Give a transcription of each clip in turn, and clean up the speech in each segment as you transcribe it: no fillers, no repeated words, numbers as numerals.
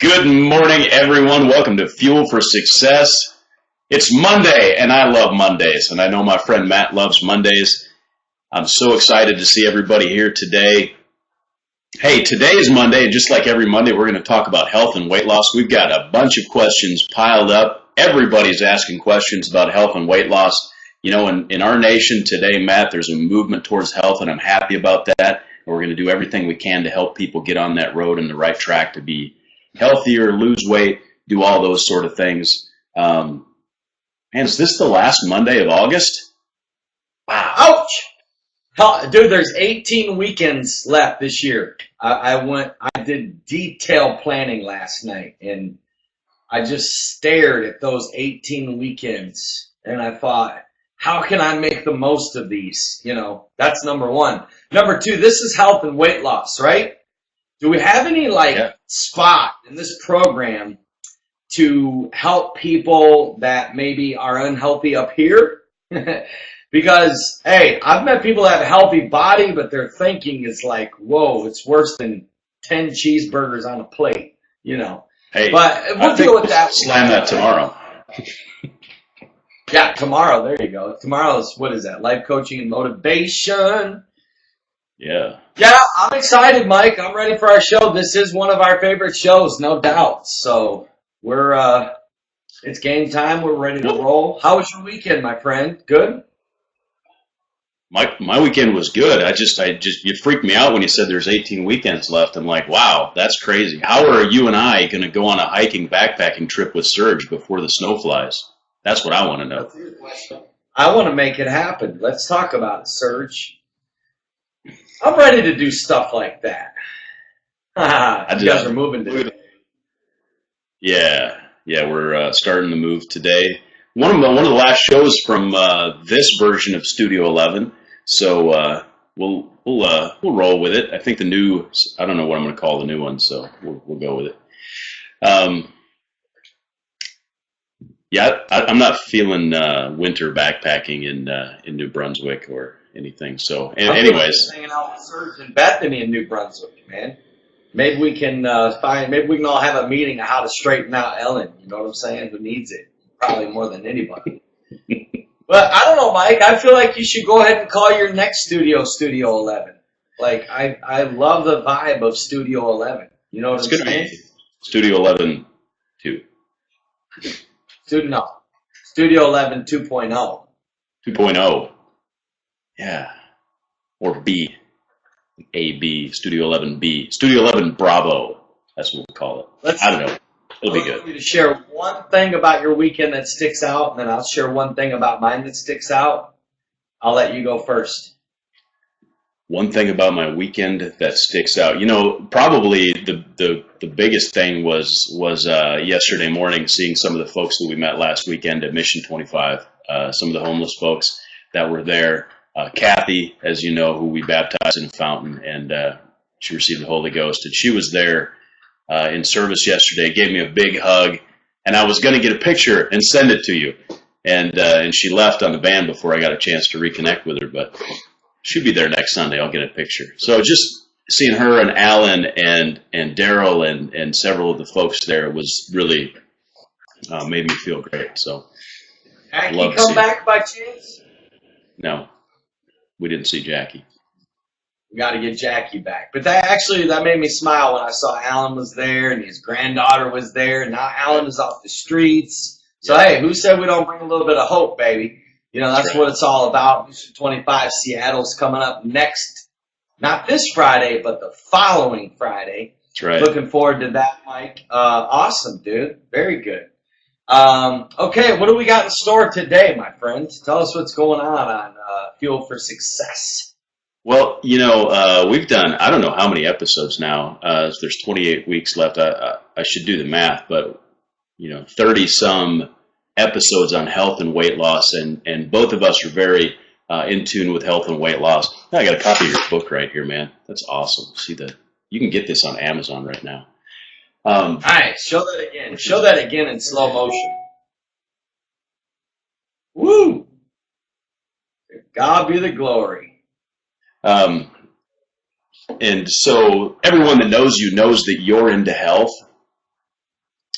Good morning, everyone. Welcome to Fuel for Success. It's Monday, and I love Mondays, and I know my friend Matt loves Mondays. I'm so excited to see everybody here today. Hey, today is Monday, and just like every Monday, we're going to talk about health and weight loss. We've got a bunch of questions piled up. Everybody's asking questions about health and weight loss. You know, in our nation today, Matt, there's a movement towards health, and I'm happy about that. And we're going to do everything we can to help people get on that road and the right track to be healthier, lose weight, do all those sort of things. Man, is this the last Monday of August? Wow. Ouch! Dude, there's 18 weekends left this year. I did detailed planning last night, and I just stared at those 18 weekends, and I thought, how can I make the most of these? You know, that's number one. Number two, this is health and weight loss, right? Do we have any spot in this program to help people that maybe are unhealthy up here? Because, hey, I've met people that have a healthy body, but their thinking is like, whoa, it's worse than 10 cheeseburgers on a plate, you know. Hey, but we'll deal with that. Slam that tomorrow. Yeah, tomorrow. There you go. Tomorrow's, what is that? Life coaching and motivation. Yeah. Yeah, I'm excited, Mike. I'm ready for our show. This is one of our favorite shows, no doubt. So it's game time. We're ready to roll. How was your weekend, my friend? Good? My weekend was good. You freaked me out when you said there's 18 weekends left. I'm like, wow, that's crazy. How are you and I going to go on a hiking backpacking trip with Serge before the snow flies? That's what I want to know. That's your question. I want to make it happen. Let's talk about it, Serge. I'm ready to do stuff like that. You guys are moving today. Yeah, we're starting the move today. One of the last shows from this version of Studio 11. So we'll roll with it. I think I don't know what I'm going to call the new one, so we'll go with it. I'm not feeling winter backpacking in New Brunswick or anything. So, anyways, hanging out with Serge and Bethany in New Brunswick, man. Maybe we can all have a meeting of how to straighten out Ellen. You know what I'm saying? Who needs it? Probably more than anybody. But I don't know, Mike. I feel like you should go ahead and call your next Studio 11. Like I love the vibe of Studio 11. You know what I'm saying? Studio 11 2. Studio 11 2.0. 2.0. Yeah. Or B. AB. Studio 11B. Studio 11 Bravo. That's what we'll call it. I don't know. It'll be good. I want you to share one thing about your weekend that sticks out, and then I'll share one thing about mine that sticks out. I'll let you go first. One thing about my weekend that sticks out. You know, probably the biggest thing was yesterday morning, seeing some of the folks that we met last weekend at Mission 25, some of the homeless folks that were there. Kathy, as you know, who we baptized in a fountain, and she received the Holy Ghost, and she was there in service yesterday, gave me a big hug, and I was going to get a picture and send it to you, and she left on the van before I got a chance to reconnect with her, but she'll be there next Sunday. I'll get a picture. So just seeing her and Alan and Daryl and several of the folks there was really made me feel great. So Jackie come back by chance? No, we didn't see Jackie. We got to get Jackie back. But that made me smile when I saw Alan was there and his granddaughter was there. And now Alan is off the streets. So, hey, who said we don't bring a little bit of hope, baby? You know, that's right. What it's all about. Mission 25 Seattle's coming up next. Not this Friday, but the following Friday. That's right. Looking forward to that, Mike. Awesome, dude. Very good. Okay, what do we got in store today, my friend? Tell us what's going on Fuel for Success. Well, you know, we've done, I don't know how many episodes now. There's 28 weeks left. I should do the math, but, 30-some episodes on health and weight loss, and both of us are very in tune with health and weight loss. I got a copy of your book right here, man. That's awesome. See that? You can get this on Amazon right now. All right, show that again. Show that again in slow motion. Woo! To God be the glory. And so everyone that knows you knows that you're into health.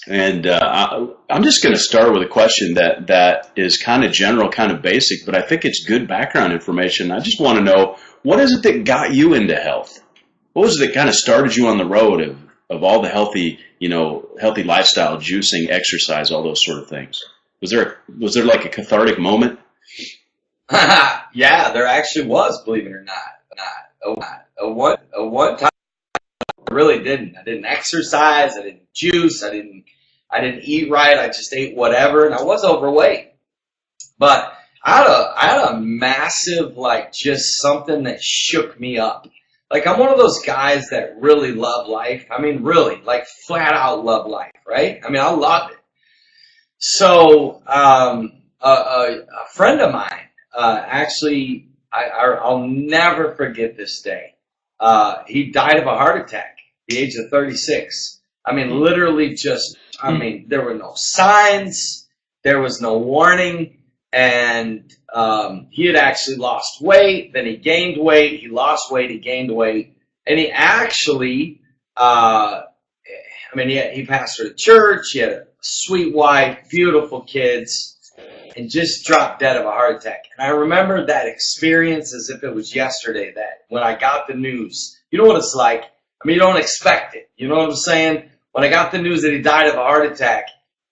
And I'm just going to start with a question that is kind of general, kind of basic, but I think it's good background information. I just want to know, what is it that got you into health? What was it that kind of started you on the road of all the healthy, healthy lifestyle, juicing, exercise, all those sort of things? Was there like a cathartic moment? Yeah, there actually was, believe it or not. One time I really didn't. I didn't exercise. I didn't juice. I didn't eat right. I just ate whatever, and I was overweight. But I had a massive, like, just something that shook me up. Like, I'm one of those guys that really love life. I mean, really, like, flat out love life, right? I mean, I love it. So, a friend of mine, actually, I'll never forget this day. He died of a heart attack at the age of 36. I mean, literally there were no signs, there was no warning, and he had actually lost weight, then he gained weight, he lost weight, he gained weight, and he actually, he pastored a church, he had a sweet wife, beautiful kids, and just dropped dead of a heart attack. And I remember that experience as if it was yesterday, that when I got the news, you know what it's like? I mean, you don't expect it. You know what I'm saying? When I got the news that he died of a heart attack,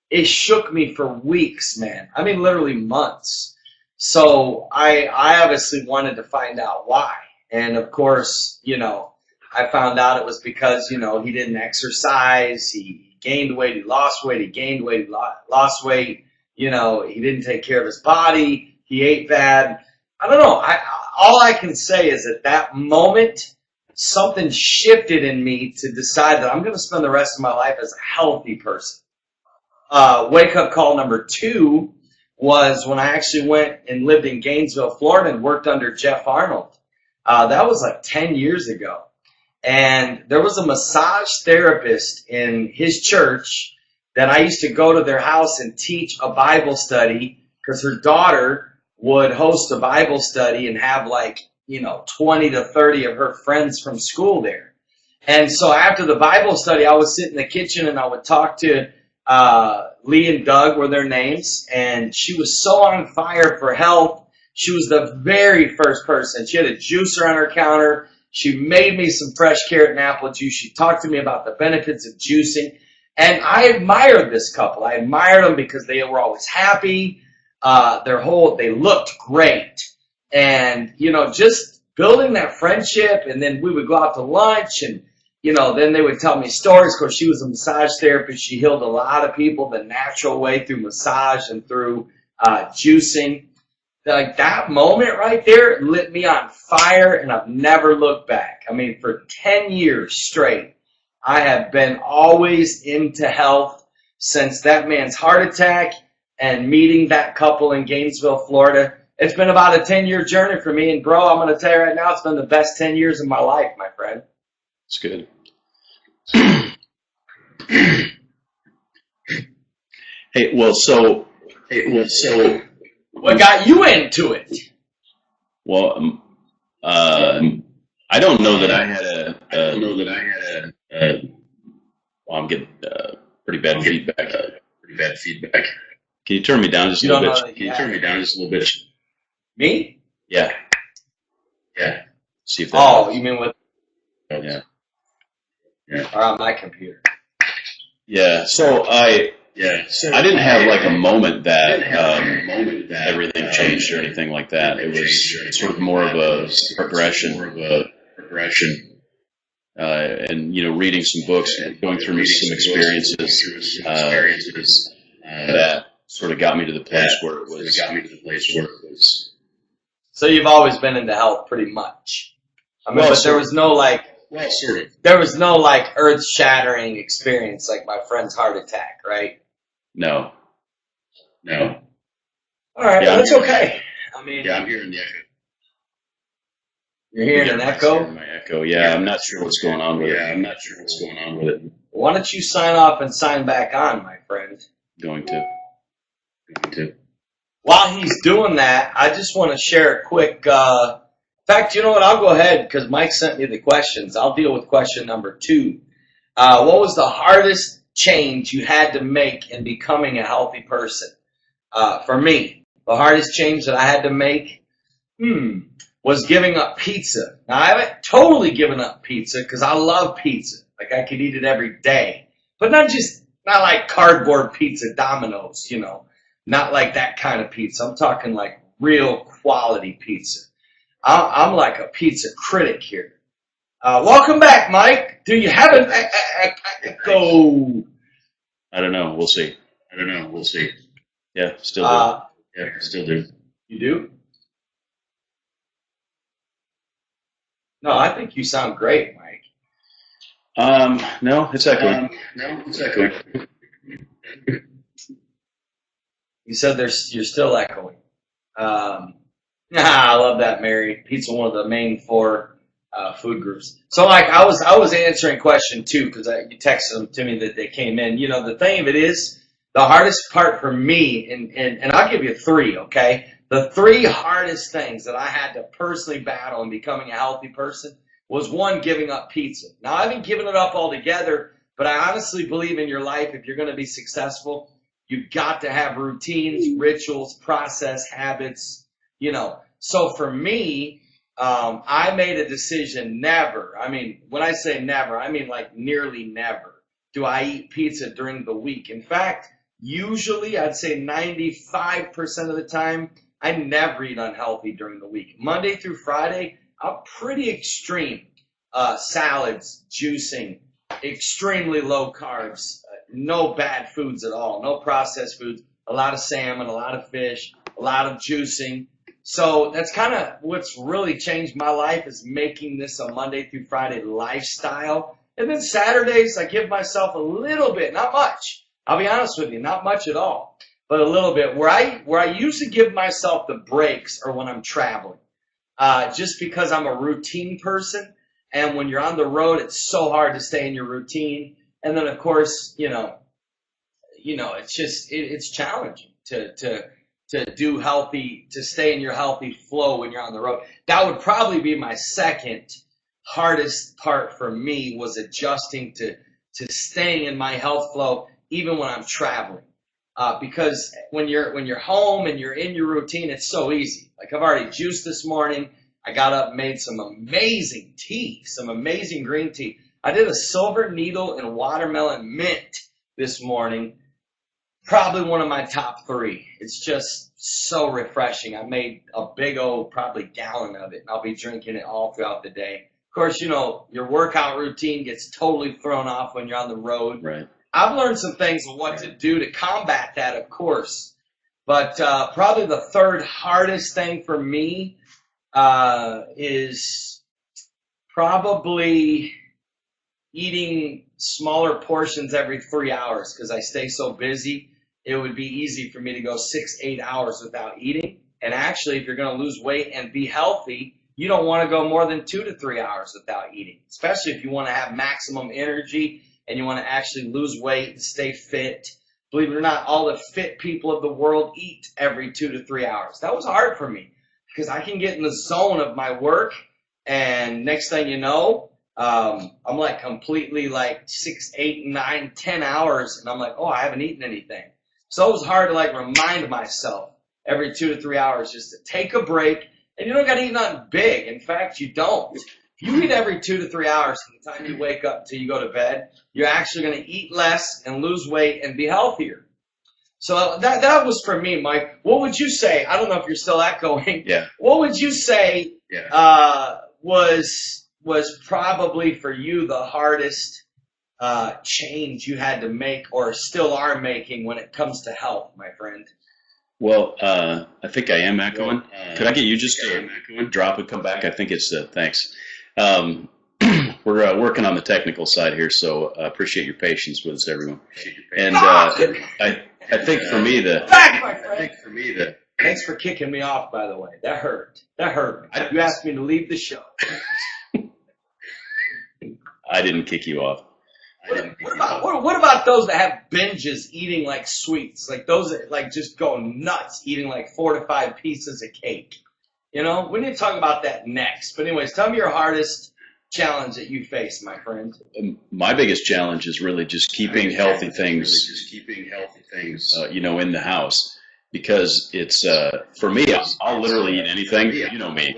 it shook me for weeks, man. I mean, literally months. So I obviously wanted to find out why. And of course, I found out it was because, he didn't exercise, he gained weight, he lost weight, he gained weight, he lost weight. He didn't take care of his body. He ate bad. I don't know. All I can say is at that moment, something shifted in me to decide that I'm going to spend the rest of my life as a healthy person. Wake-up call number 2 was when I actually went and lived in Gainesville, Florida, and worked under Jeff Arnold. That was like 10 years ago. And there was a massage therapist in his church that I used to go to their house and teach a Bible study, because her daughter would host a Bible study and have 20 to 30 of her friends from school there. And so after the Bible study, I would sit in the kitchen and I would talk to Lee and Doug were their names, and she was so on fire for health. She was the very first person. She had a juicer on her counter. She made me some fresh carrot and apple juice. She talked to me about the benefits of juicing. And I admired this couple. I admired them because they were always happy. They looked great. And, just building that friendship. And then we would go out to lunch and, then they would tell me stories. Of course, she was a massage therapist. She healed a lot of people the natural way through massage and through juicing. Like, that moment right there lit me on fire, and I've never looked back. I mean, for 10 years straight, I have been always into health since that man's heart attack and meeting that couple in Gainesville, Florida. It's been about a 10-year journey for me. And, bro, I'm going to tell you right now, it's been the best 10 years of my life, my friend. It's good. What got you into it? Well, I don't know that I had I'm getting pretty bad feedback. Can you turn me down just a little bit? Me? Yeah. See if that Oh, helps. you mean with? Yeah. Or on my computer? Yeah. So I didn't have like a moment that everything changed or anything like that. It was sort of more of a progression. And reading some books, going through some experiences that sort of got me to the place where it was. So you've always been into health, pretty much. I mean, but there was no earth-shattering experience like my friend's heart attack, right? No. All right, Yeah, that's okay. I mean, I'm hearing the echo. You're hearing an echo? My echo. Yeah, I'm not sure what's going on with it. Why don't you sign off and sign back on, my friend? Going to. While he's doing that, I just want to share a quick. In fact, you know what? I'll go ahead because Mike sent me the questions. I'll deal with question number 2. What was the hardest change you had to make in becoming a healthy person? For me, the hardest change that I had to make, was giving up pizza. Now, I haven't totally given up pizza because I love pizza. Like, I could eat it every day. But not like cardboard pizza, Domino's, Not like that kind of pizza. I'm talking like real quality pizza. I'm like a pizza critic here. Welcome back, Mike. Do you have an echo? I don't know. We'll see. Yeah, still do. You do? No, I think you sound great, Mike. No, it's echoing. You said you're still echoing. I love that, Mary. Pizza, one of the main 4 food groups. So, like, I was answering question 2 because you texted them to me that they came in. The thing of it is, the hardest part for me, and I'll give you 3, okay? The 3 hardest things that I had to personally battle in becoming a healthy person was 1, giving up pizza. Now, I haven't given it up altogether, but I honestly believe in your life, if you're going to be successful, you've got to have routines, rituals, process, habits, So for me, I made a decision never. I mean, when I say never, I mean like nearly never do I eat pizza during the week. In fact, usually I'd say 95% of the time, I never eat unhealthy during the week. Monday through Friday, I'm pretty extreme. Salads, juicing, extremely low carbs, no bad foods at all, no processed foods, a lot of salmon, a lot of fish, a lot of juicing. So that's kind of what's really changed my life, is making this a Monday through Friday lifestyle. And then Saturdays, I give myself a little bit, not much. I'll be honest with you, not much at all, but a little bit. Where I usually give myself the breaks are when I'm traveling, just because I'm a routine person. And when you're on the road, it's so hard to stay in your routine. And then, of course, it's challenging to do healthy, to stay in your healthy flow when you're on the road. That would probably be my second hardest part for me, was adjusting to staying in my health flow even when I'm traveling. Because when you're home and you're in your routine, it's so easy. Like, I've already juiced this morning. I got up and made some amazing tea, some amazing green tea. I did a silver needle and watermelon mint this morning. Probably one of my top 3. It's just so refreshing. I made a big old, probably gallon of it, and I'll be drinking it all throughout the day. Of course, your workout routine gets totally thrown off when you're on the road. Right. I've learned some things on what to do to combat that, of course. But probably the 3rd hardest thing for me is probably eating smaller portions every 3 hours, because I stay so busy. It would be easy for me to go 6-8 hours without eating. And actually, if you're going to lose weight and be healthy, you don't want to go more than 2 to 3 hours without eating, especially if you want to have maximum energy and you want to actually lose weight and stay fit. Believe it or not, all the fit people of the world eat every 2 to 3 hours. That was hard for me, because I can get in the zone of my work, and next thing you know, I'm like completely like 6, 8, 9, 10 hours, and I'm like, oh, I haven't eaten anything. So it was hard to like remind myself every 2 to 3 hours just to take a break. And you don't got to eat nothing big. In fact, you don't. You eat every 2 to 3 hours from the time you wake up until you go to bed. You're actually going to eat less and lose weight and be healthier. So that was for me, Mike. What would you say? I don't know if you're still echoing. Yeah. What would you say was probably for you the hardest change you had to make, or still are making, when it comes to health, my friend? Well, I think I am echoing. Could I get you just to drop and come back? I think it's thanks. We're working on the technical side here, so appreciate your patience with us, everyone. And I think for me Thanks for kicking me off, by the way. That hurt. You asked me to leave the show. I didn't kick you off. What about those that have binges eating like sweets? Like those that like just go nuts eating like 4 to 5 pieces of cake. We need to talk about that next. But anyways, tell me your hardest challenge that you face, my friend? My biggest challenge is really just keeping healthy things, in the house, because it's for me. I'll literally eat anything. You know me.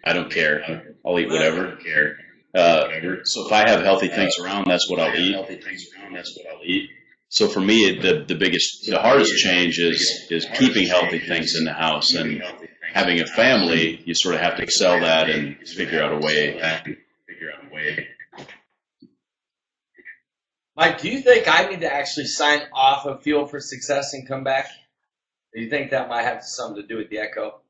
I don't care. I'll eat whatever. So if I have healthy things around, that's what I'll eat. So for me, the hardest change is keeping healthy things in the house, and having a family. You sort of have to excel that and figure out a way. Mike, do you think I need to actually sign off of Fuel for Success and come back? Do you think that might have something to do with the echo?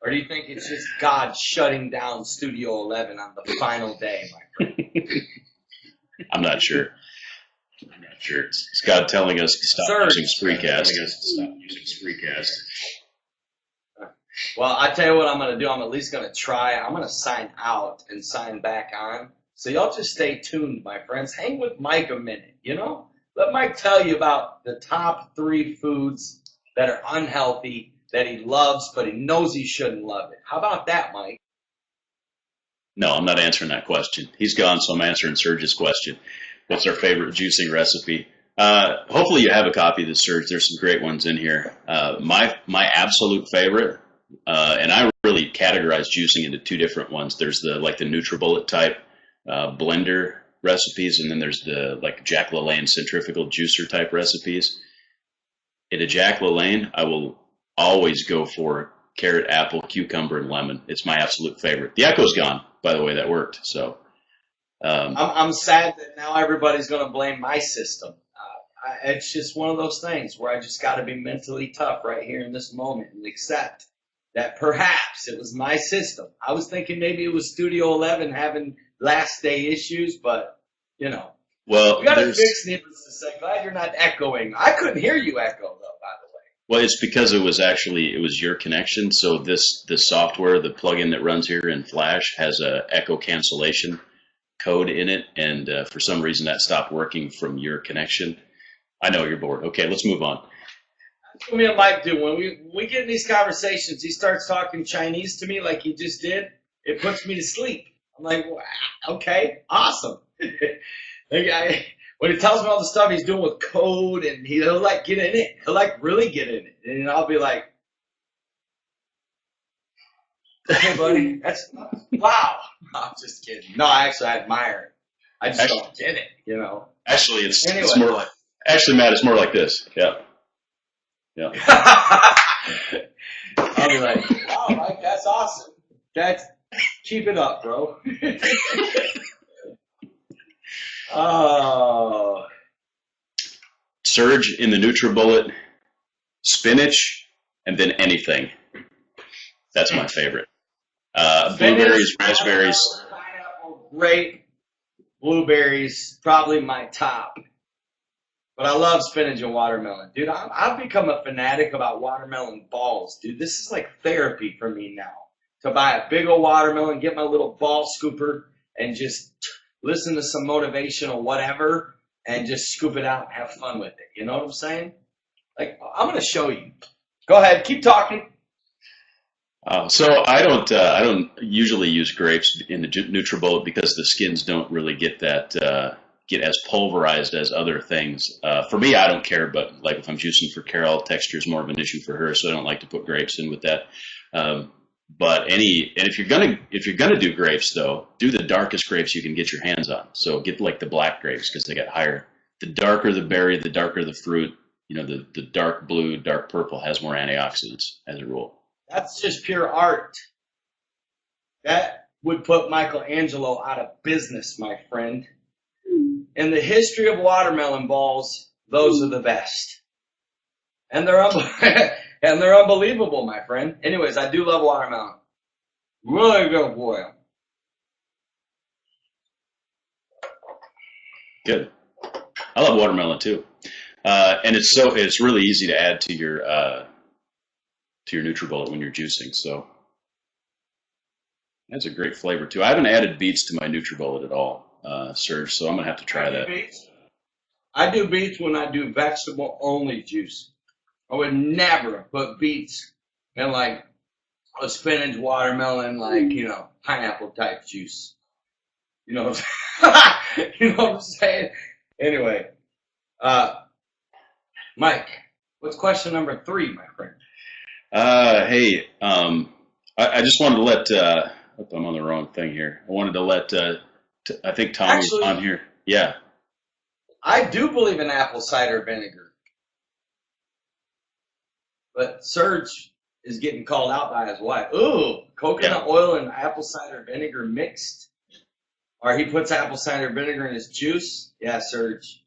Or do you think it's just God shutting down Studio 11 on the final day, my friend? I'm not sure. It's God telling us to stop using Spreecast. Well, I tell you what I'm going to do. I'm at least going to try. I'm going to sign out and sign back on. So y'all just stay tuned, my friends. Hang with Mike a minute, Let Mike tell you about the top 3 foods that are unhealthy, that he loves, but he knows he shouldn't love it. How about that, Mike? No, I'm not answering that question. He's gone, so I'm answering Serge's question. What's our favorite juicing recipe? Hopefully you have a copy of the Serge. There's some great ones in here. My absolute favorite, and I really categorize juicing into 2 different ones. There's the NutriBullet type blender recipes, and then there's the Jack LaLanne centrifugal juicer type recipes. In a Jack LaLanne, I will always go for carrot, apple, cucumber, and lemon. It's my absolute favorite. The echo's gone, by the way. That worked. So I'm sad that now everybody's going to blame my system. It's just one of those things where I just got to be mentally tough right here in this moment and accept that perhaps it was my system. I was thinking maybe it was Studio 11 having last day issues, but well, we got to fix. Needless to say, glad you're not echoing. I couldn't hear you echo though, by the way. Well, it's because it was your connection. So this software, the plugin that runs here in Flash, has a echo cancellation code in it, and for some reason that stopped working from your connection. I know you're bored. Okay, let's move on. That's what me and Mike do. When we get in these conversations, he starts talking Chinese to me like he just did. It puts me to sleep. I'm like, wow, okay, awesome. When he tells me all the stuff he's doing with code, and he'll get in it. He'll really get in it. And I'll be like, hey, buddy, that's wow. No, I'm just kidding. No, I admire it. I just don't get it, Actually, it's more like, Matt, it's more like this. Yeah. I'll be like, wow, Mike, that's awesome. Keep it up, bro. Oh. Surge in the NutriBullet, spinach, and then anything. That's my favorite. Blueberries, raspberries. Pineapple, grape, blueberries, probably my top. But I love spinach and watermelon. Dude, I've become a fanatic about watermelon balls. Dude, this is like therapy for me now. To buy a big old watermelon, get my little ball scooper, and just listen to some motivational whatever, and just scoop it out and have fun with it. You know what I'm saying? I'm going to show you. Go ahead, keep talking. So I don't usually use grapes in the NutriBullet because the skins don't really get as pulverized as other things. For me, I don't care, but if I'm juicing for Carol, texture is more of an issue for her, so I don't like to put grapes in with that. If you're gonna do grapes though, do the darkest grapes you can get your hands on. So get the black grapes because they get higher. The darker the berry, the darker the fruit. The dark blue, dark purple has more antioxidants as a rule. That's just pure art. That would put Michelangelo out of business, my friend. In the history of watermelon balls, those are the best. And they're unbelievable, my friend. Anyways, I do love watermelon. Really good boy. Good. I love watermelon too. And it's really easy to add to your NutriBullet when you're juicing. So that's a great flavor too. I haven't added beets to my NutriBullet at all, Serge. So I'm gonna have to try that. I do beets when I do vegetable only juice. I would never put beets in a spinach, watermelon, pineapple type juice. You know what you know what I'm saying? Anyway, Mike, what's question number 3, my friend? Hey, I just wanted to let, I'm on the wrong thing here. I wanted to let, I think Tom was on here. Yeah. I do believe in apple cider vinegar. But Serge is getting called out by his wife. Ooh, coconut oil and apple cider vinegar mixed? Or he puts apple cider vinegar in his juice? Yeah, Serge.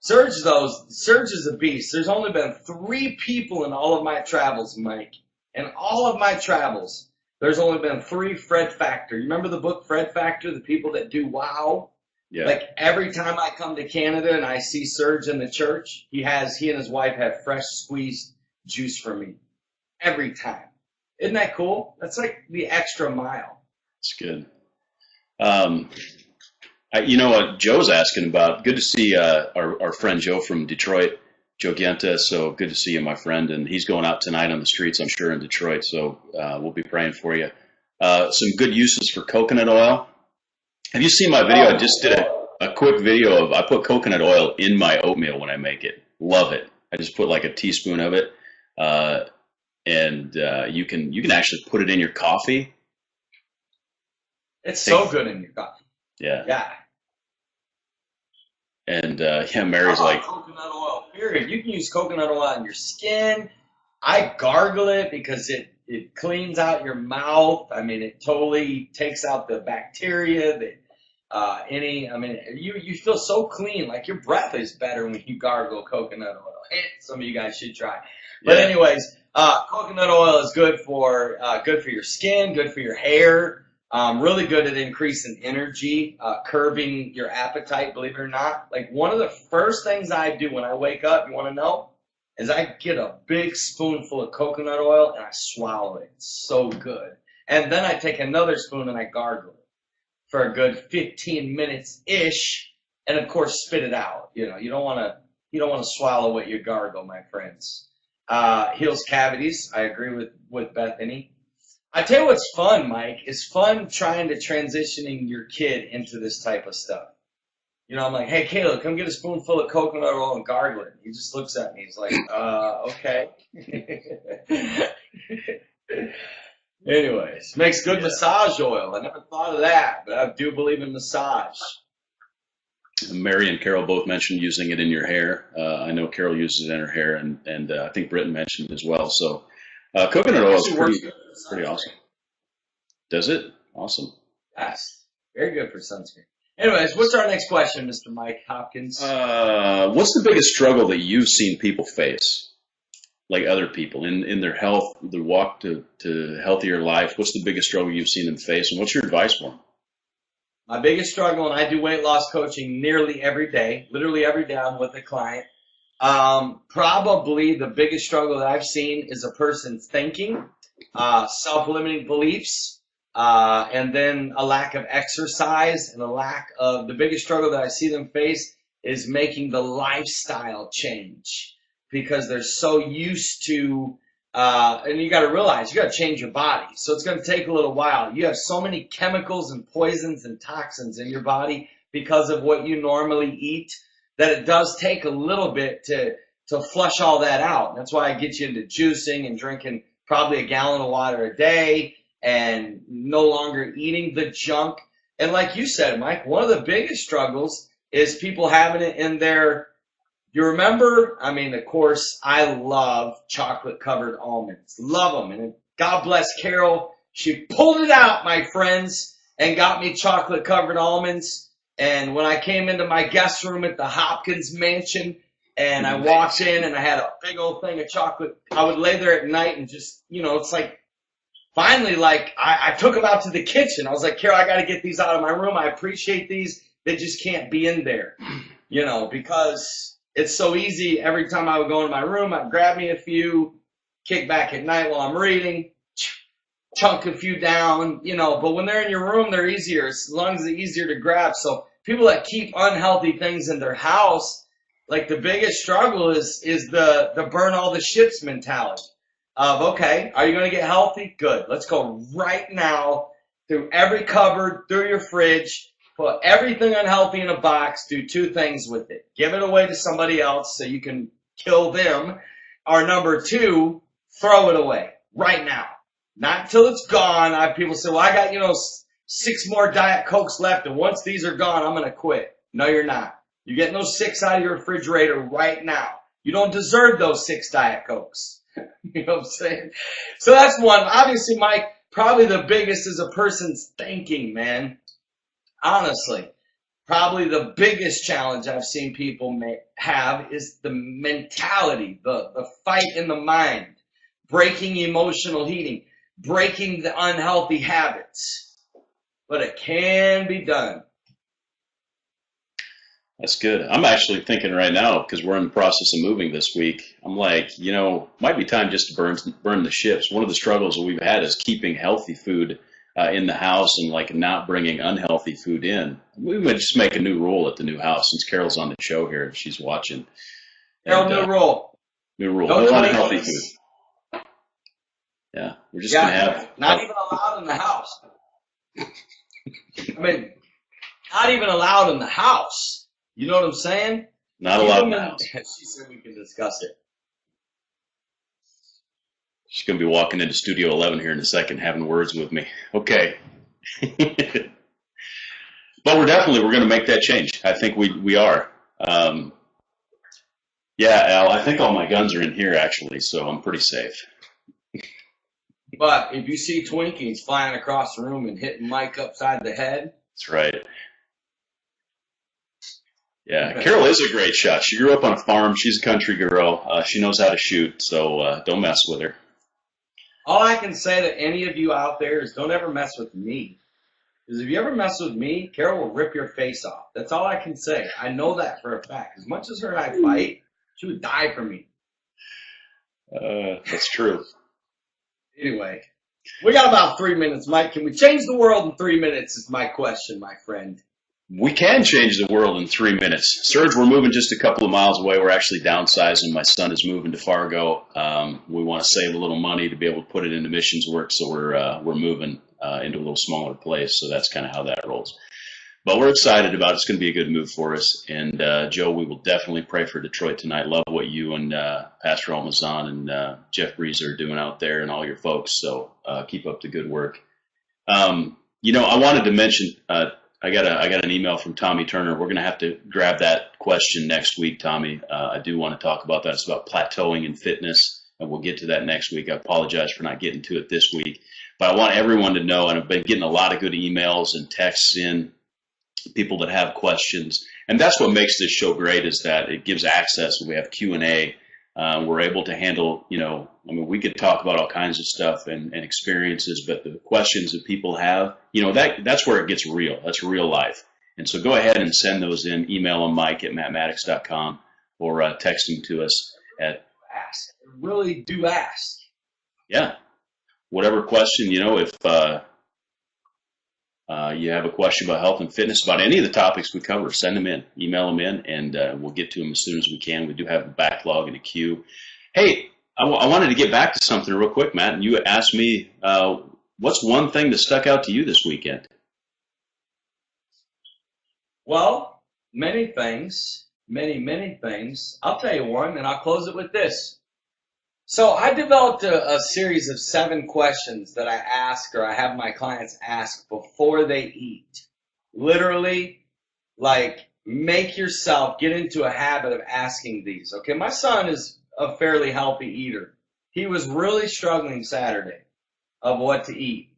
Serge is a beast. There's only been 3 people in all of my travels, Mike. In all of my travels, there's only been 3 Fred Factor. You remember the book Fred Factor, the people that do wow? Yeah. Like every time I come to Canada and I see Serge in the church, he and his wife have fresh squeezed juice for me. Every time. Isn't that cool? That's like the extra mile. It's good. You know what Joe's asking about? Good to see our friend Joe from Detroit, Joe Genta. So good to see you, my friend. And he's going out tonight on the streets, I'm sure, in Detroit. So we'll be praying for you. Some good uses for coconut oil. Have you seen my video? I just did a quick video of, I put coconut oil in my oatmeal when I make it. Love it. I just put like a teaspoon of it. And you can actually put it in your coffee. It's so good in your coffee. Yeah. Yeah. And Mary's like coconut oil. Period. You can use coconut oil on your skin. I gargle it because it cleans out your mouth. I mean, it totally takes out the bacteria that you feel so clean. Like your breath is better when you gargle coconut oil. Some of you guys should try. But anyways, coconut oil is good for your skin, good for your hair. Really good at increasing energy, curbing your appetite, believe it or not. Like one of the first things I do when I wake up, you want to know, is I get a big spoonful of coconut oil and I swallow it. It's so good. And then I take another spoon and I gargle it for a good 15 minutes-ish, and of course spit it out. You know, you don't want to swallow what you gargle, my friends. Heals cavities. I agree with Bethany. I tell you what's fun, Mike. It's fun trying to transitioning your kid into this type of stuff. You know, I'm like, hey, Caleb, come get a spoonful of coconut oil and gargle it. He just looks at me. He's like, okay. Anyways, makes good massage oil. I never thought of that, but I do believe in massage. Mary and Carol both mentioned using it in your hair. I know Carol uses it in her hair, and I think Britton mentioned it as well. So coconut oil is pretty awesome. Does it? Awesome. Yes. Very good for sunscreen. Anyways, what's our next question, Mr. Mike Hopkins? What's the biggest struggle that you've seen people face? Like other people in their health, the walk to healthier life. What's the biggest struggle you've seen them face, and what's your advice for them? My biggest struggle, and I do weight loss coaching nearly every day, literally every day I'm with a client. Probably the biggest struggle that I've seen is a person thinking, self-limiting beliefs, and then a lack of exercise and the biggest struggle that I see them face is making the lifestyle change. Because they're so used to, and you got to realize, you got to change your body. So it's going to take a little while. You have so many chemicals and poisons and toxins in your body because of what you normally eat that it does take a little bit to flush all that out. And that's why I get you into juicing and drinking probably a gallon of water a day and no longer eating the junk. And like you said, Mike, one of the biggest struggles is people having it in their... You remember, I mean, of course, I love chocolate-covered almonds. Love them. And God bless Carol. She pulled it out, my friends, and got me chocolate-covered almonds. And when I came into my guest room at the Hopkins mansion, and I walked in and I had a big old thing of chocolate, I would lay there at night and just, it's like, finally, like, I took them out to the kitchen. I was like, Carol, I got to get these out of my room. I appreciate these. They just can't be in there, because... It's so easy. Every time I would go into my room, I'd grab me a few, kick back at night while I'm reading, chunk a few down, But when they're in your room, they're easier. As long as they're easier to grab. So people that keep unhealthy things in their house, like the biggest struggle is the burn all the ships mentality of, okay, are you going to get healthy? Good. Let's go right now through every cupboard, through your fridge, put everything unhealthy in a box, do two things with it. Give it away to somebody else so you can kill them. Or number two, throw it away right now. Not until it's gone. I have people say, well, I got, 6 more Diet Cokes left, and once these are gone, I'm going to quit. No, you're not. You're getting those 6 out of your refrigerator right now. You don't deserve those 6 Diet Cokes. You know what I'm saying? So that's one. Obviously, Mike, probably the biggest is a person's thinking, man. Honestly, probably the biggest challenge I've seen people have is the mentality, the fight in the mind, breaking emotional heating, breaking the unhealthy habits. But it can be done. That's good. I'm actually thinking right now, because we're in the process of moving this week, I'm like, might be time just to burn the ships. One of the struggles that we've had is keeping healthy food in the house and like not bringing unhealthy food in. We would just make a new rule at the new house, since Carol's on the show here and she's watching. Carol, new rule. New rule. No unhealthy food. Yeah, we're just going to have... Not even allowed in the house. I mean, not even allowed in the house. You know what I'm saying? Not allowed in the house. She said we can discuss it. She's going to be walking into Studio 11 here in a second, having words with me. Okay. But we're going to make that change. I think we are. Yeah, Al, I think all my guns are in here, actually, so I'm pretty safe. But if you see Twinkies flying across the room and hitting Mike upside the head. That's right. Yeah, Carol is a great shot. She grew up on a farm. She's a country girl. She knows how to shoot, so don't mess with her. All I can say to any of you out there is don't ever mess with me. Because if you ever mess with me, Carol will rip your face off. That's all I can say. I know that for a fact. As much as her and I fight, she would die for me. That's true. Anyway, we got about 3 minutes, Mike. Can we change the world in 3 minutes is my question, my friend. We can change the world in 3 minutes. Serge, we're moving just a couple of miles away. We're actually downsizing. My son is moving to Fargo. We want to save a little money to be able to put it into missions work, so we're moving into a little smaller place. So that's kind of how that rolls. But we're excited about it. It's going to be a good move for us. And Joe, we will definitely pray for Detroit tonight. Love what you and Pastor Almazan and Jeff Breeze are doing out there, and all your folks. So keep up the good work. I wanted to mention. I got an email from Tommy Turner. We're going to have to grab that question next week, Tommy. I do want to talk about that. It's about plateauing in fitness, and we'll get to that next week. I apologize for not getting to it this week. But I want everyone to know, and I've been getting a lot of good emails and texts in, people that have questions. And that's what makes this show great, is that it gives access. We have Q&A. We're able to handle, we could talk about all kinds of stuff and experiences, but the questions that people have, that's where it gets real. That's real life. And so go ahead and send those in. Email them, Mike@mattmaddox.com, or text them to us at ask. Really do ask. Yeah. Whatever question, if you have a question about health and fitness, about any of the topics we cover, send them in, email them in, and we'll get to them as soon as we can. We do have a backlog and a queue. Hey, I wanted to get back to something real quick, Matt, and you asked me, what's one thing that stuck out to you this weekend? Well, many things, many things. I'll tell you one, and I'll close it with this. So I developed a series of 7 questions that I ask, or I have my clients ask before they eat. Literally, make yourself get into a habit of asking these. Okay, my son is a fairly healthy eater. He was really struggling Saturday of what to eat.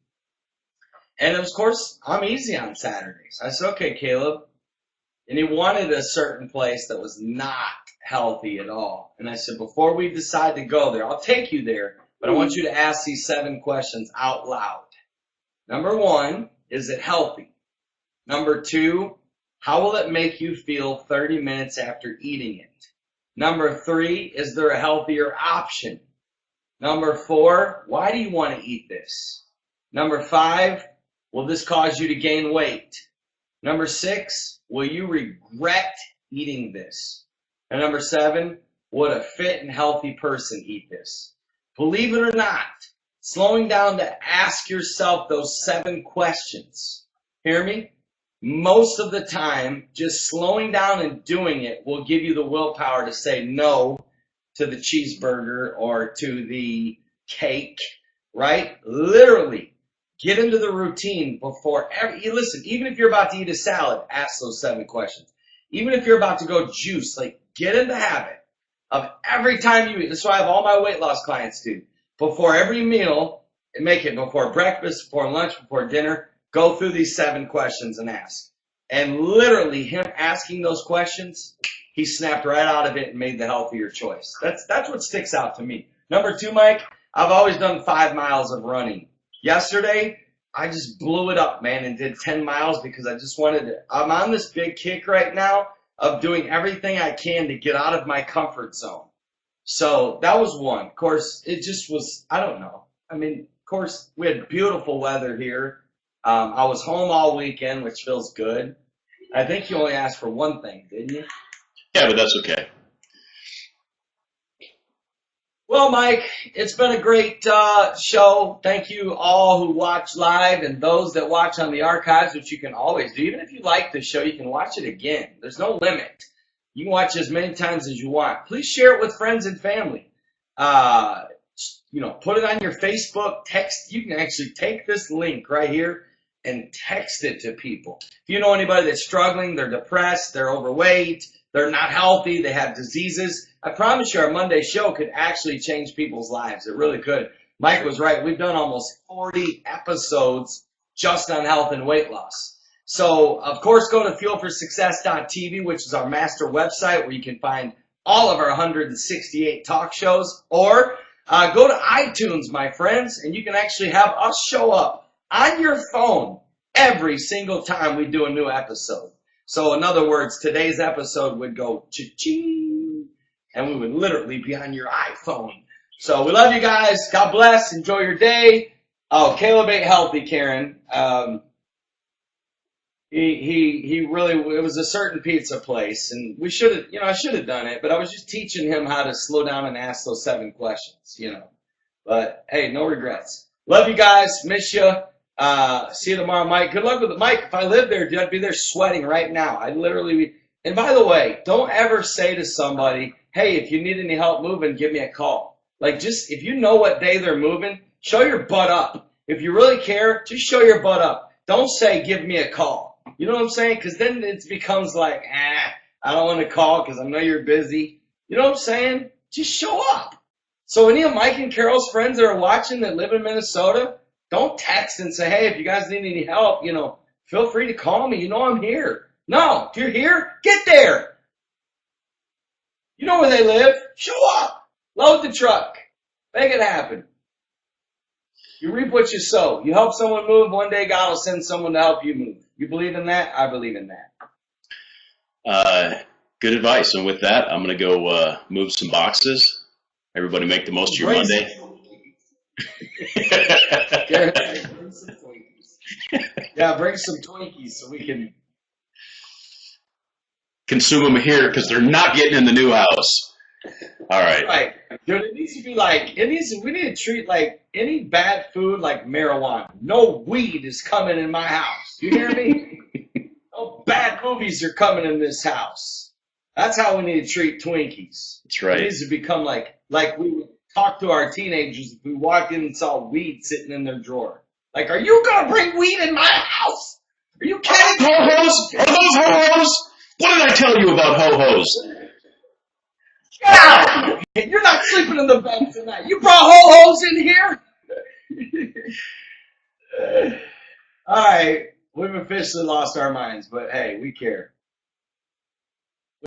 And of course, I'm easy on Saturdays. I said, okay, Caleb. And he wanted a certain place that was not healthy at all. And I said, before we decide to go there, I'll take you there, but I want you to ask these 7 questions out loud. Number 1, is it healthy? Number 2, how will it make you feel 30 minutes after eating it? Number 3, is there a healthier option? Number 4, why do you want to eat this? Number 5, will this cause you to gain weight? Number 6, will you regret eating this? And number 7, would a fit and healthy person eat this? Believe it or not, slowing down to ask yourself those 7 questions. Hear me? Most of the time, just slowing down and doing it will give you the willpower to say no to the cheeseburger or to the cake, right? Literally, get into the routine before listen, even if you're about to eat a salad, ask those 7 questions. Even if you're about to go juice, like get in the habit of every time you eat. That's what I have all my weight loss clients do. Before every meal, make it before breakfast, before lunch, before dinner, go through these 7 questions and ask. And literally him asking those questions, he snapped right out of it and made the healthier choice. That's what sticks out to me. Number 2, Mike, I've always done 5 miles of running. Yesterday, I just blew it up, man, and did 10 miles because I just wanted to. I'm on this big kick right now of doing everything I can to get out of my comfort zone. So that was one. Of course, it just was, I don't know. I mean, of course, we had beautiful weather here. I was home all weekend, which feels good. I think you only asked for one thing, didn't you? Yeah, but that's okay. Well, Mike, it's been a great show. Thank you all who watch live and those that watch on the archives, which you can always do. Even if you like the show, you can watch it again. There's no limit. You can watch as many times as you want. Please share it with friends and family. Put it on your Facebook. Text. You can actually take this link right here and text it to people. If you know anybody that's struggling, they're depressed, they're overweight, they're not healthy, they have diseases, I promise you our Monday show could actually change people's lives. It really could. Mike was right. We've done almost 40 episodes just on health and weight loss. So, of course, go to fuelforsuccess.tv, which is our master website where you can find all of our 168 talk shows. Or go to iTunes, my friends, and you can actually have us show up on your phone every single time we do a new episode. So, in other words, today's episode would go cha-ching, and we would literally be on your iPhone. So, we love you guys. God bless. Enjoy your day. Oh, Caleb ate healthy, Karen. He really, it was a certain pizza place, and we should have, I should have done it, but I was just teaching him how to slow down and ask those 7 questions, But, hey, no regrets. Love you guys. Miss you. See you tomorrow, Mike. Good luck with it. Mike, if I lived there, I'd be there sweating right now. I'd literally be. And by the way, don't ever say to somebody, hey, if you need any help moving, give me a call. Like, just, if you know what day they're moving, show your butt up. If you really care, just show your butt up. Don't say, give me a call. You know what I'm saying? Because then it becomes like, I don't want to call because I know you're busy. You know what I'm saying? Just show up. So any of Mike and Carol's friends that are watching that live in Minnesota, don't text and say, hey, if you guys need any help, feel free to call me. I'm here. No, if you're here, get there. You know where they live. Show up. Load the truck. Make it happen. You reap what you sow. You help someone move, one day God will send someone to help you move. You believe in that? I believe in that. Good advice. And with that, I'm going to go move some boxes. Everybody make the most of your Monday. Bring some Twinkies. Yeah, bring some Twinkies so we can consume them here because they're not getting in the new house. All right. Right. Dude, it needs to be we need to treat like any bad food like marijuana. No weed is coming in my house. You hear me? No bad movies are coming in this house. That's how we need to treat Twinkies. That's right. It needs to become like we would talk to our teenagers if we walked in and saw weed sitting in their drawer. Like, are you going to bring weed in my house? Are you kidding? Ho-hos? Are those ho-hos? What did I tell you about ho-hos? Yeah! You're not sleeping in the bed tonight. You brought ho-hos in here? All right. We've officially lost our minds, but hey, we care.